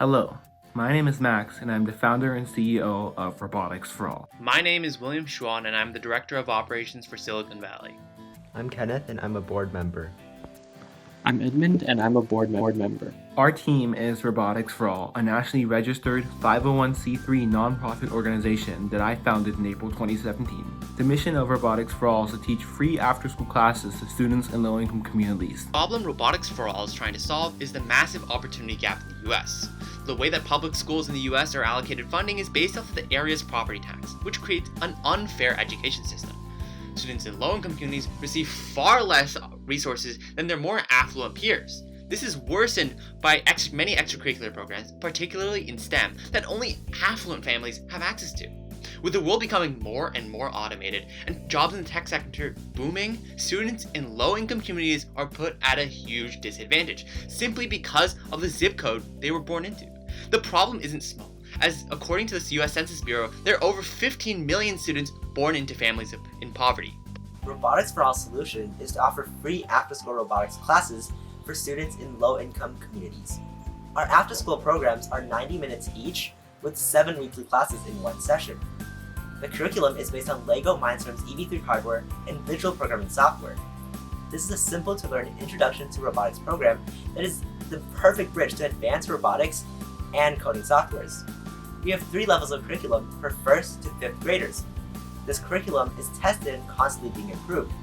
Hello, my name is Max, and I'm the founder and CEO of Robotics For All. My name is William Xuan, and I'm the Director of Operations for Silicon Valley. I'm Kenneth, and I'm a board member. I'm Edmund, and I'm a board member. Our team is Robotics For All, a nationally registered 501c3 nonprofit organization that I founded in April 2017. The mission of Robotics For All is to teach free after-school classes to students in low-income communities. The problem Robotics For All is trying to solve is the massive opportunity gap in the US. The way that public schools in the US are allocated funding is based off of the area's property tax, which creates an unfair education system. Students in low-income communities receive far less resources than their more affluent peers. This is worsened by many extracurricular programs, particularly in STEM, that only affluent families have access to. With the world becoming more and more automated and jobs in the tech sector booming, students in low-income communities are put at a huge disadvantage, simply because of the zip code they were born into. The problem isn't small, as according to the US Census Bureau, there are over 15 million students born into families in poverty. Robotics For All solution is to offer free after-school robotics classes for students in low-income communities. Our after-school programs are 90 minutes each, with 7 weekly classes in one session. The curriculum is based on LEGO Mindstorm's EV3 hardware and visual programming software. This is a simple-to-learn introduction to robotics program that is the perfect bridge to advanced robotics and coding softwares. We have 3 levels of curriculum for 1st to 5th graders. This curriculum is tested and constantly being improved.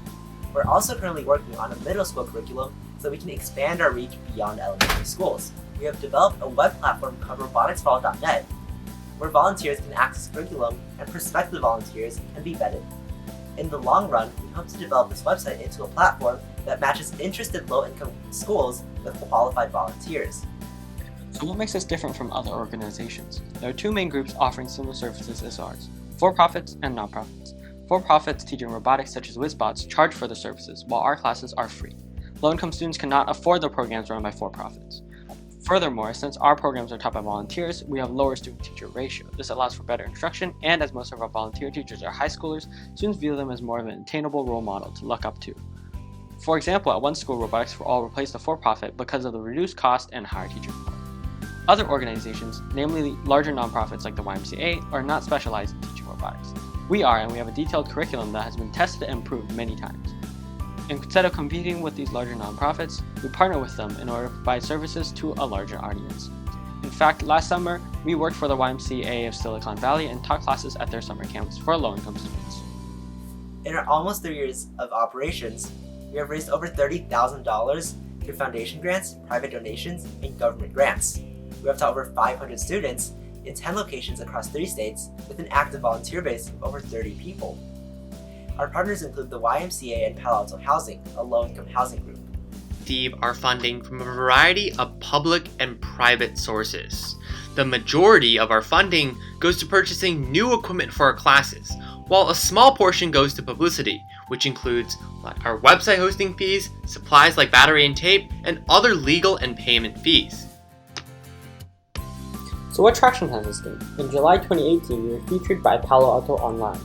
We're also currently working on a middle school curriculum so we can expand our reach beyond elementary schools. We have developed a web platform called roboticsforall.net, where volunteers can access curriculum and prospective volunteers can be vetted. In the long run, we hope to develop this website into a platform that matches interested low-income schools with qualified volunteers. So what makes us different from other organizations? There are 2 main groups offering similar services as ours: for-profits and nonprofits. For-profits teaching robotics such as WizBots charge for the services, while our classes are free. Low-income students cannot afford the programs run by for-profits. Furthermore, since our programs are taught by volunteers, we have lower student-teacher ratio. This allows for better instruction, and as most of our volunteer teachers are high schoolers, students view them as more of an attainable role model to look up to. For example, at one school, Robotics For All replaced a for-profit because of the reduced cost and higher teacher support. Other organizations, namely larger nonprofits like the YMCA, are not specialized in teaching robotics. We are, and we have a detailed curriculum that has been tested and improved many times. Instead of competing with these larger nonprofits, we partner with them in order to provide services to a larger audience. In fact, last summer, we worked for the YMCA of Silicon Valley and taught classes at their summer camps for low-income students. In our almost 3 years of operations, we have raised over $30,000 through foundation grants, private donations, and government grants. We have taught over 500 students in 10 locations across 3 states with an active volunteer base of over 30 people. Our partners include the YMCA and Palo Alto Housing, a low-income housing group. Receive our funding from a variety of public and private sources. The majority of our funding goes to purchasing new equipment for our classes, while a small portion goes to publicity, which includes our website hosting fees, supplies like battery and tape, and other legal and payment fees. So what traction has this gained? In July 2018, we were featured by Palo Alto Online.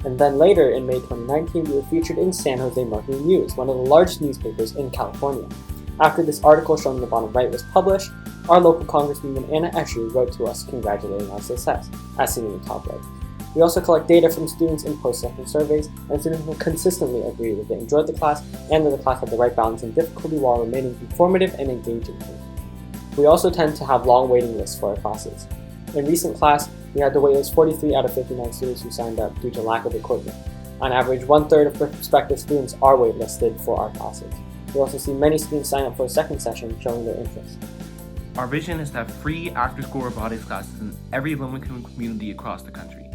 And then later, in May 2019, we were featured in San Jose Mercury News, one of the largest newspapers in California. After this article shown in the bottom right was published, our local Congresswoman Anna Eshoo wrote to us congratulating our success, as seen in the top right. We also collect data from students in post-session surveys, and students will consistently agree that they enjoyed the class and that the class had the right balance in difficulty while remaining informative and engaging. We also tend to have long waiting lists for our classes. In recent class, we had to wait list 43 out of 59 students who signed up due to lack of equipment. On average, 1/3 of prospective students are waitlisted for our classes. We also see many students sign up for a second session showing their interest. Our vision is to have free after-school robotics classes in every low-income community across the country.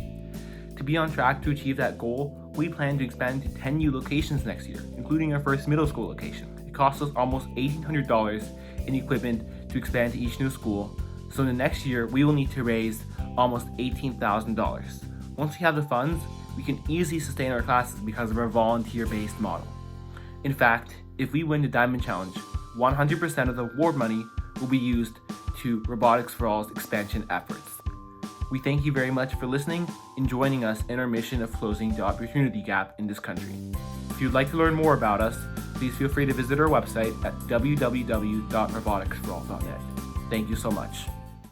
To be on track to achieve that goal, we plan to expand to 10 new locations next year, including our first middle school location. It costs us almost $1,800 in equipment to expand to each new school, so in the next year, we will need to raise almost $18,000. Once we have the funds, we can easily sustain our classes because of our volunteer-based model. In fact, if we win the Diamond Challenge, 100% of the award money will be used to Robotics For All's expansion efforts. We thank you very much for listening and joining us in our mission of closing the opportunity gap in this country. If you'd like to learn more about us, please feel free to visit our website at www.roboticsforall.net. Thank you so much.